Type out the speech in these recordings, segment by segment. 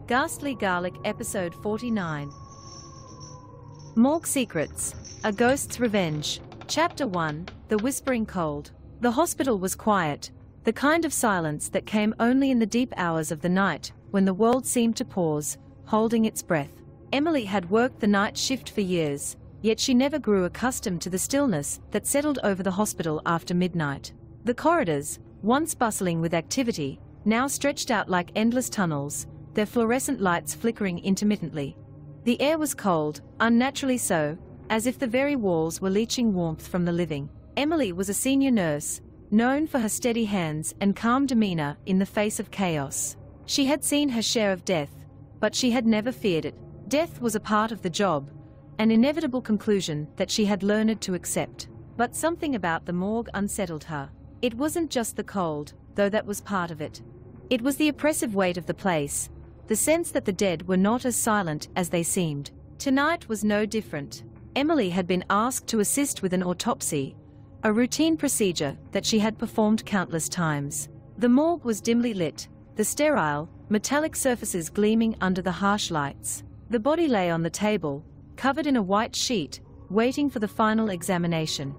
GhastlyGarlic Episode 49. Morgue Secrets, A Ghost's Revenge. Chapter 1, The Whispering Cold. The hospital was quiet, the kind of silence that came only in the deep hours of the night, when the world seemed to pause, holding its breath. Emily had worked the night shift for years, yet she never grew accustomed to the stillness that settled over the hospital after midnight. The corridors, once bustling with activity, now stretched out like endless tunnels, their fluorescent lights flickering intermittently. The air was cold, unnaturally so, as if the very walls were leaching warmth from the living. Emily was a senior nurse, known for her steady hands and calm demeanor in the face of chaos. She had seen her share of death, but she had never feared it. Death was a part of the job, an inevitable conclusion that she had learned to accept. But something about the morgue unsettled her. It wasn't just the cold, though that was part of it. It was the oppressive weight of the place, the sense that the dead were not as silent as they seemed. Tonight was no different. Emily had been asked to assist with an autopsy, a routine procedure that she had performed countless times. The morgue was dimly lit, the sterile, metallic surfaces gleaming under the harsh lights. The body lay on the table, covered in a white sheet, waiting for the final examination.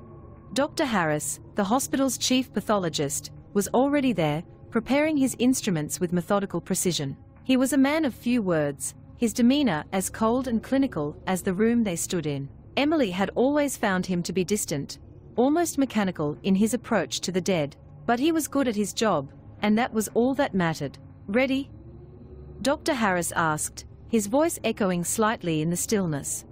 Dr. Harris, the hospital's chief pathologist, was already there, preparing his instruments with methodical precision. He was a man of few words, his demeanor as cold and clinical as the room they stood in. Emily had always found him to be distant, almost mechanical in his approach to the dead, but he was good at his job, and that was all that mattered. "Ready?" Dr. Harris asked, his voice echoing slightly in the stillness.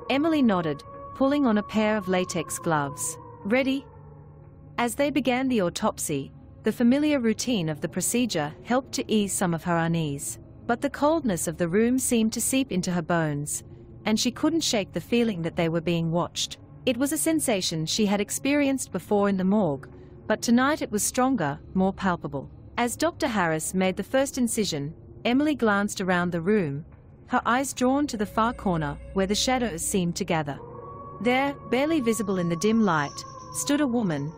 Emily nodded, pulling on a pair of latex gloves. "Ready?" As they began the autopsy, the familiar routine of the procedure helped to ease some of her unease. But the coldness of the room seemed to seep into her bones, and she couldn't shake the feeling that they were being watched. It was a sensation she had experienced before in the morgue, but tonight it was stronger, more palpable. As Dr. Harris made the first incision, Emily glanced around the room, her eyes drawn to the far corner where the shadows seemed to gather. There, barely visible in the dim light, stood a woman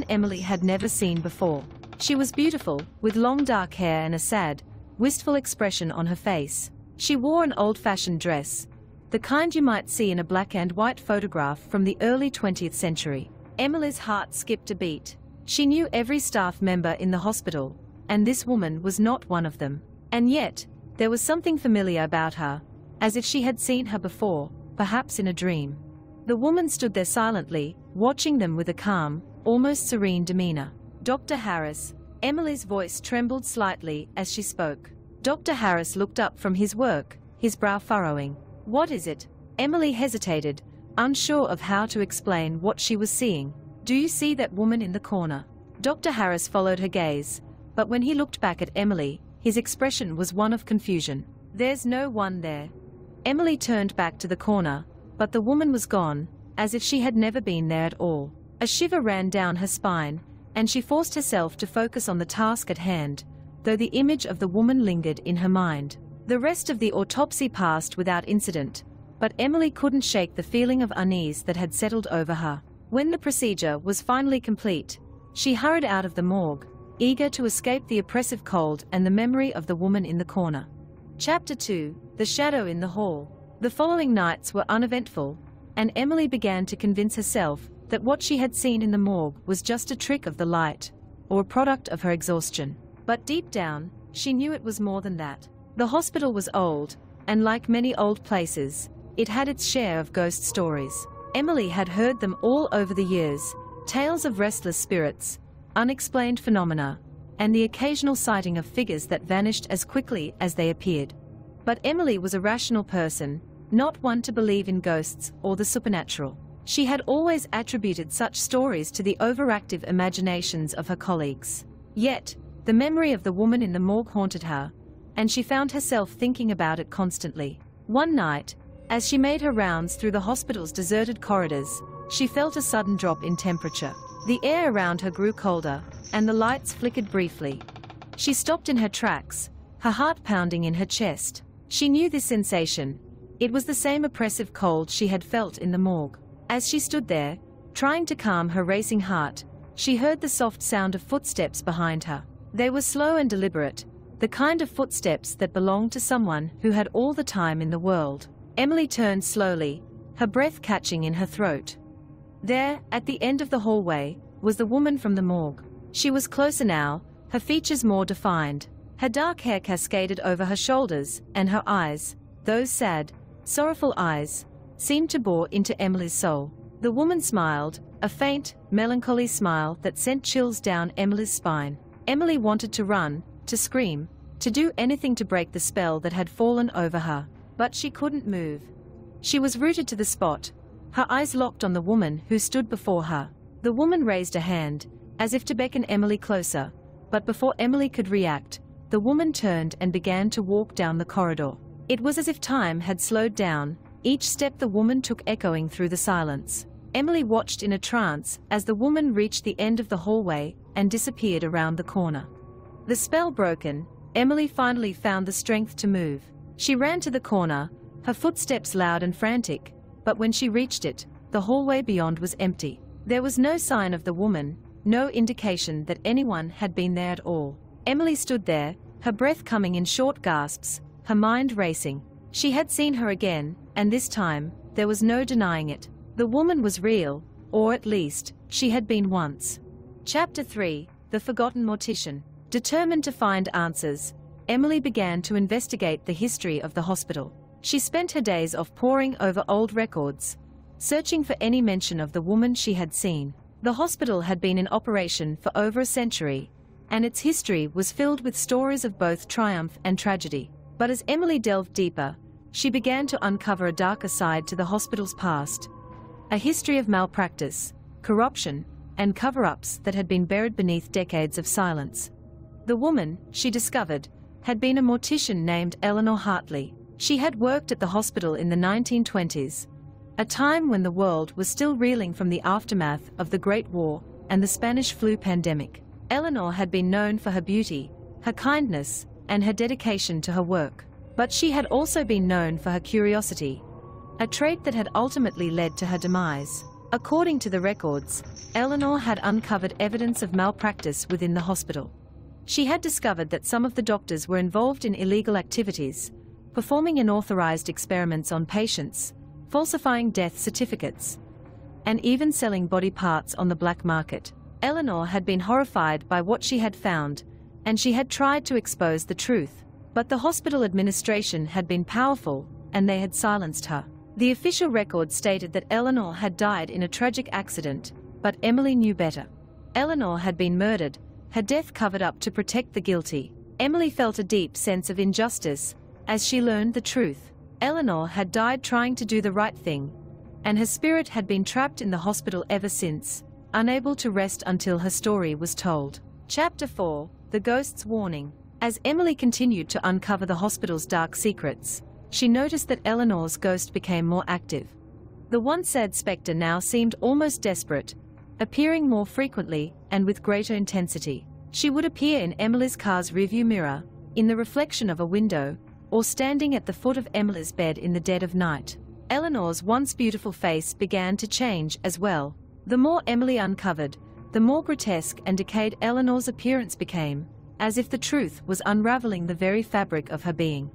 Emily had never seen before. She was beautiful, with long dark hair and a sad, wistful expression on her face. She wore an old-fashioned dress, the kind you might see in a black and white photograph from the early 20th century. Emily's heart skipped a beat. She knew every staff member in the hospital, and this woman was not one of them. And yet, there was something familiar about her, as if she had seen her before, perhaps in a dream. The woman stood there silently, watching them with a calm, almost serene demeanor. "Dr. Harris." Emily's voice trembled slightly as she spoke. Dr. Harris looked up from his work, his brow furrowing. "What is it?" Emily hesitated, unsure of how to explain what she was seeing. "Do you see that woman in the corner?" Dr. Harris followed her gaze, but when he looked back at Emily, his expression was one of confusion. "There's no one there." Emily turned back to the corner, but the woman was gone, as if she had never been there at all. A shiver ran down her spine, and she forced herself to focus on the task at hand, though the image of the woman lingered in her mind. The rest of the autopsy passed without incident, but Emily couldn't shake the feeling of unease that had settled over her. When the procedure was finally complete, she hurried out of the morgue, eager to escape the oppressive cold and the memory of the woman in the corner. Chapter 2, The Shadow in the Hall. The following nights were uneventful, and Emily began to convince herself that what she had seen in the morgue was just a trick of the light, or a product of her exhaustion. But deep down, she knew it was more than that. The hospital was old, and like many old places, it had its share of ghost stories. Emily had heard them all over the years, tales of restless spirits, unexplained phenomena, and the occasional sighting of figures that vanished as quickly as they appeared. But Emily was a rational person, not one to believe in ghosts or the supernatural. She had always attributed such stories to the overactive imaginations of her colleagues. Yet, the memory of the woman in the morgue haunted her, and she found herself thinking about it constantly. One night, as she made her rounds through the hospital's deserted corridors, she felt a sudden drop in temperature. The air around her grew colder, and the lights flickered briefly. She stopped in her tracks, her heart pounding in her chest. She knew this sensation. It was the same oppressive cold she had felt in the morgue. As she stood there, trying to calm her racing heart, she heard the soft sound of footsteps behind her. They were slow and deliberate, the kind of footsteps that belonged to someone who had all the time in the world. Emily turned slowly, her breath catching in her throat. There, at the end of the hallway, was the woman from the morgue. She was closer now, her features more defined. Her dark hair cascaded over her shoulders, and her eyes, those sad, sorrowful eyes, seemed to bore into Emily's soul. The woman smiled, a faint, melancholy smile that sent chills down Emily's spine. Emily wanted to run, to scream, to do anything to break the spell that had fallen over her, but she couldn't move. She was rooted to the spot, her eyes locked on the woman who stood before her. The woman raised a hand, as if to beckon Emily closer, but before Emily could react, the woman turned and began to walk down the corridor. It was as if time had slowed down, each step the woman took echoing through the silence. Emily watched in a trance as the woman reached the end of the hallway and disappeared around the corner. The spell broken, Emily finally found the strength to move. She ran to the corner, her footsteps loud and frantic, but when she reached it, the hallway beyond was empty. There was no sign of the woman, no indication that anyone had been there at all. Emily stood there, her breath coming in short gasps, her mind racing. She had seen her again, and this time, there was no denying it. The woman was real, or at least, she had been once. Chapter 3, The Forgotten Mortician. Determined to find answers, Emily began to investigate the history of the hospital. She spent her days off poring over old records, searching for any mention of the woman she had seen. The hospital had been in operation for over a century, and its history was filled with stories of both triumph and tragedy. But as Emily delved deeper, she began to uncover a darker side to the hospital's past. A history of malpractice, corruption, and cover-ups that had been buried beneath decades of silence. The woman, she discovered, had been a mortician named Eleanor Hartley. She had worked at the hospital in the 1920s, a time when the world was still reeling from the aftermath of the Great War and the Spanish flu pandemic. Eleanor had been known for her beauty, her kindness, and her dedication to her work. But she had also been known for her curiosity, a trait that had ultimately led to her demise. According to the records, Eleanor had uncovered evidence of malpractice within the hospital. She had discovered that some of the doctors were involved in illegal activities, performing unauthorized experiments on patients, falsifying death certificates, and even selling body parts on the black market. Eleanor had been horrified by what she had found, and she had tried to expose the truth. But the hospital administration had been powerful, and they had silenced her. The official record stated that Eleanor had died in a tragic accident, but Emily knew better. Eleanor had been murdered, her death covered up to protect the guilty. Emily felt a deep sense of injustice as she learned the truth. Eleanor had died trying to do the right thing, and her spirit had been trapped in the hospital ever since, unable to rest until her story was told. Chapter 4, The Ghost's Warning. As Emily continued to uncover the hospital's dark secrets, she noticed that Eleanor's ghost became more active. The once sad spectre now seemed almost desperate, appearing more frequently and with greater intensity. She would appear in Emily's car's rearview mirror, in the reflection of a window, or standing at the foot of Emily's bed in the dead of night. Eleanor's once beautiful face began to change as well. The more Emily uncovered, the more grotesque and decayed Eleanor's appearance became, as if the truth was unraveling the very fabric of her being.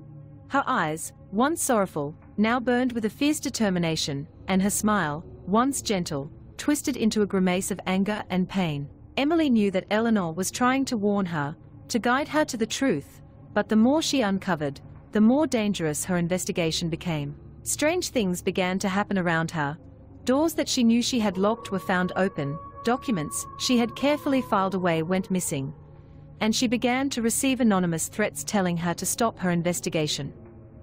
Her eyes, once sorrowful, now burned with a fierce determination, and her smile, once gentle, twisted into a grimace of anger and pain. Emily knew that Eleanor was trying to warn her, to guide her to the truth, but the more she uncovered, the more dangerous her investigation became. Strange things began to happen around her. Doors that she knew she had locked were found open, documents she had carefully filed away went missing, and she began to receive anonymous threats telling her to stop her investigation.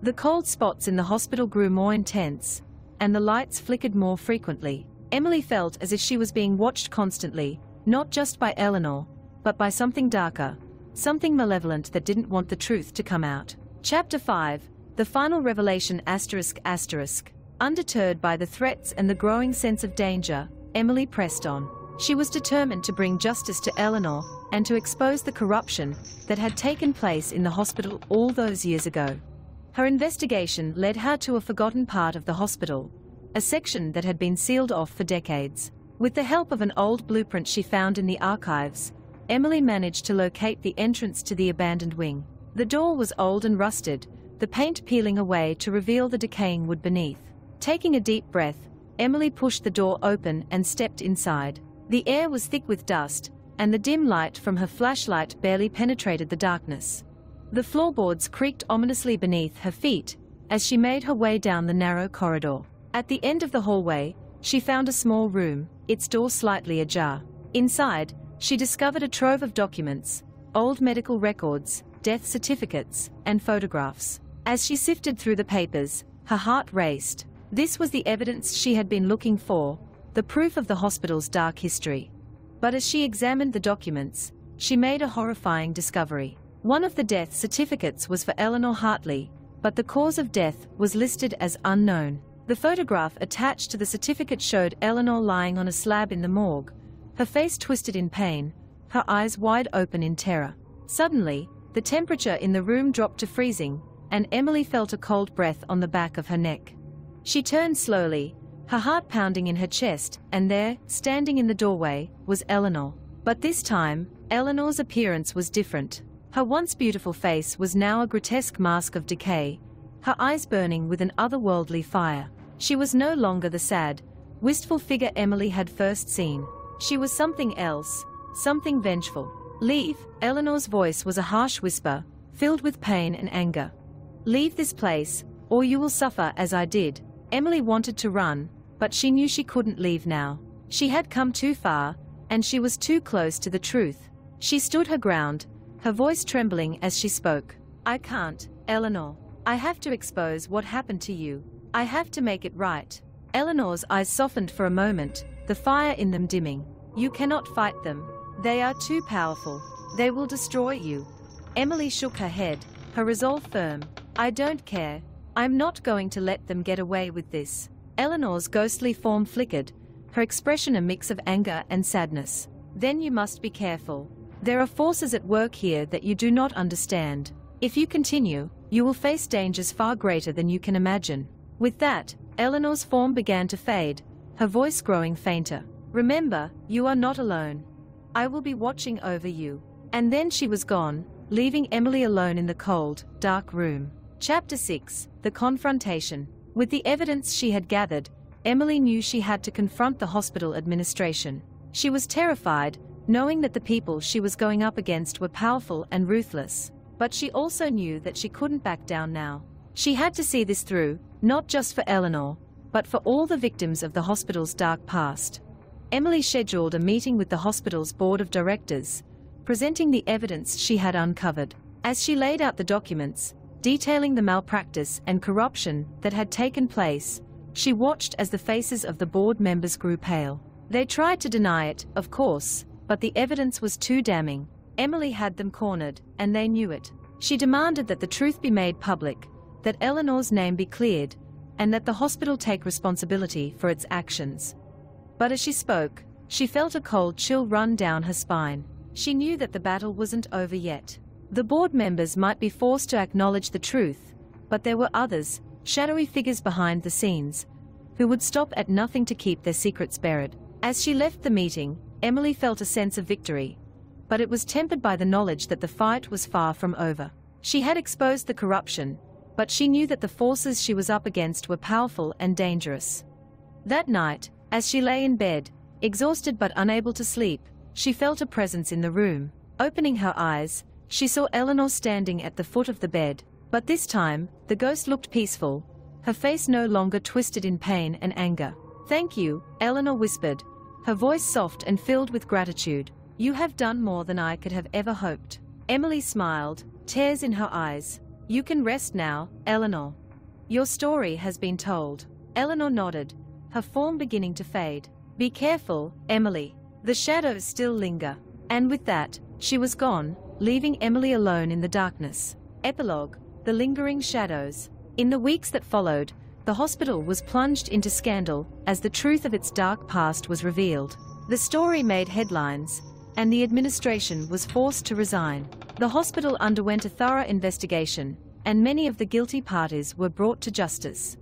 The cold spots in the hospital grew more intense, and the lights flickered more frequently. Emily felt as if she was being watched constantly, not just by Eleanor, but by something darker, something malevolent that didn't want the truth to come out. Chapter 5, The Final Revelation ***. Undeterred by the threats and the growing sense of danger, Emily pressed on. She was determined to bring justice to Eleanor and to expose the corruption that had taken place in the hospital all those years ago. Her investigation led her to a forgotten part of the hospital, a section that had been sealed off for decades. With the help of an old blueprint she found in the archives, Emily managed to locate the entrance to the abandoned wing. The door was old and rusted, the paint peeling away to reveal the decaying wood beneath. Taking a deep breath, Emily pushed the door open and stepped inside. The air was thick with dust, and the dim light from her flashlight barely penetrated the darkness. The floorboards creaked ominously beneath her feet as she made her way down the narrow corridor. At the end of the hallway, she found a small room, its door slightly ajar. Inside, she discovered a trove of documents, old medical records, death certificates, and photographs. As she sifted through the papers, her heart raced. This was the evidence she had been looking for, the proof of the hospital's dark history. But as she examined the documents, she made a horrifying discovery. One of the death certificates was for Eleanor Hartley, but the cause of death was listed as unknown. The photograph attached to the certificate showed Eleanor lying on a slab in the morgue, her face twisted in pain, her eyes wide open in terror. Suddenly, the temperature in the room dropped to freezing, and Emily felt a cold breath on the back of her neck. She turned slowly, her heart pounding in her chest, and there, standing in the doorway, was Eleanor. But this time, Eleanor's appearance was different. Her once beautiful face was now a grotesque mask of decay, her eyes burning with an otherworldly fire. She was no longer the sad, wistful figure Emily had first seen. She was something else, something vengeful. "Leave," Eleanor's voice was a harsh whisper, filled with pain and anger. "Leave this place, or you will suffer as I did." Emily wanted to run, but she knew she couldn't leave now. She had come too far, and she was too close to the truth. She stood her ground, her voice trembling as she spoke. "I can't, Eleanor. I have to expose what happened to you. I have to make it right." Eleanor's eyes softened for a moment, the fire in them dimming. "You cannot fight them. They are too powerful. They will destroy you." Emily shook her head, her resolve firm. "I don't care. I'm not going to let them get away with this." Eleanor's ghostly form flickered, her expression a mix of anger and sadness. "Then you must be careful. There are forces at work here that you do not understand. If you continue, you will face dangers far greater than you can imagine." With that, Eleanor's form began to fade, her voice growing fainter. "Remember, you are not alone. I will be watching over you." And then she was gone, leaving Emily alone in the cold, dark room. Chapter 6: The Confrontation. With the evidence she had gathered, Emily knew she had to confront the hospital administration. She was terrified, knowing that the people she was going up against were powerful and ruthless. But she also knew that she couldn't back down now. She had to see this through, not just for Eleanor, but for all the victims of the hospital's dark past. Emily scheduled a meeting with the hospital's board of directors, presenting the evidence she had uncovered. As she laid out the documents, detailing the malpractice and corruption that had taken place, she watched as the faces of the board members grew pale. They tried to deny it, of course, but the evidence was too damning. Emily had them cornered, and they knew it. She demanded that the truth be made public, that Eleanor's name be cleared, and that the hospital take responsibility for its actions. But as she spoke, she felt a cold chill run down her spine. She knew that the battle wasn't over yet. The board members might be forced to acknowledge the truth, but there were others, shadowy figures behind the scenes, who would stop at nothing to keep their secrets buried. As she left the meeting, Emily felt a sense of victory, but it was tempered by the knowledge that the fight was far from over. She had exposed the corruption, but she knew that the forces she was up against were powerful and dangerous. That night, as she lay in bed, exhausted but unable to sleep, she felt a presence in the room. Opening her eyes, she saw Eleanor standing at the foot of the bed, but this time, the ghost looked peaceful, her face no longer twisted in pain and anger. "Thank you," Eleanor whispered, her voice soft and filled with gratitude. "You have done more than I could have ever hoped." Emily smiled, tears in her eyes. "You can rest now, Eleanor. Your story has been told." Eleanor nodded, her form beginning to fade. "Be careful, Emily. The shadows still linger." And with that, she was gone, leaving Emily alone in the darkness. Epilogue: The Lingering Shadows. In the weeks that followed, the hospital was plunged into scandal as the truth of its dark past was revealed. The story made headlines, and the administration was forced to resign. The hospital underwent a thorough investigation, and many of the guilty parties were brought to justice.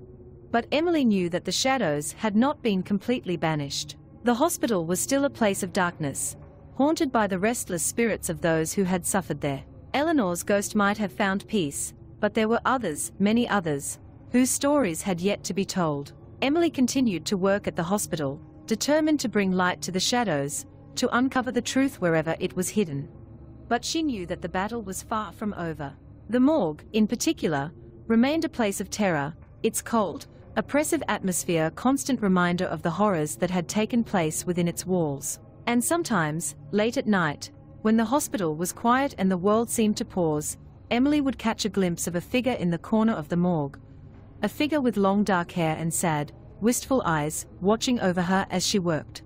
But Emily knew that the shadows had not been completely banished. The hospital was still a place of darkness, haunted by the restless spirits of those who had suffered there. Eleanor's ghost might have found peace, but there were others, many others, whose stories had yet to be told. Emily continued to work at the hospital, determined to bring light to the shadows, to uncover the truth wherever it was hidden. But she knew that the battle was far from over. The morgue, in particular, remained a place of terror, its cold, oppressive atmosphere a constant reminder of the horrors that had taken place within its walls. And sometimes, late at night, when the hospital was quiet and the world seemed to pause, Emily would catch a glimpse of a figure in the corner of the morgue. A figure with long dark hair and sad, wistful eyes, watching over her as she worked.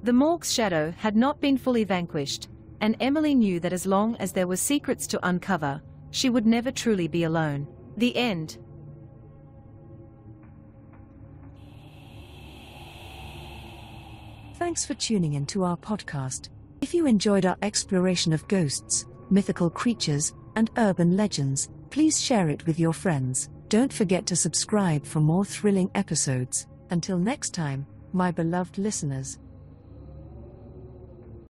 The morgue's shadow had not been fully vanquished, and Emily knew that as long as there were secrets to uncover, she would never truly be alone. The end. Thanks for tuning in to our podcast. If you enjoyed our exploration of ghosts, mythical creatures, and urban legends, please share it with your friends. Don't forget to subscribe for more thrilling episodes. Until next time, my beloved listeners.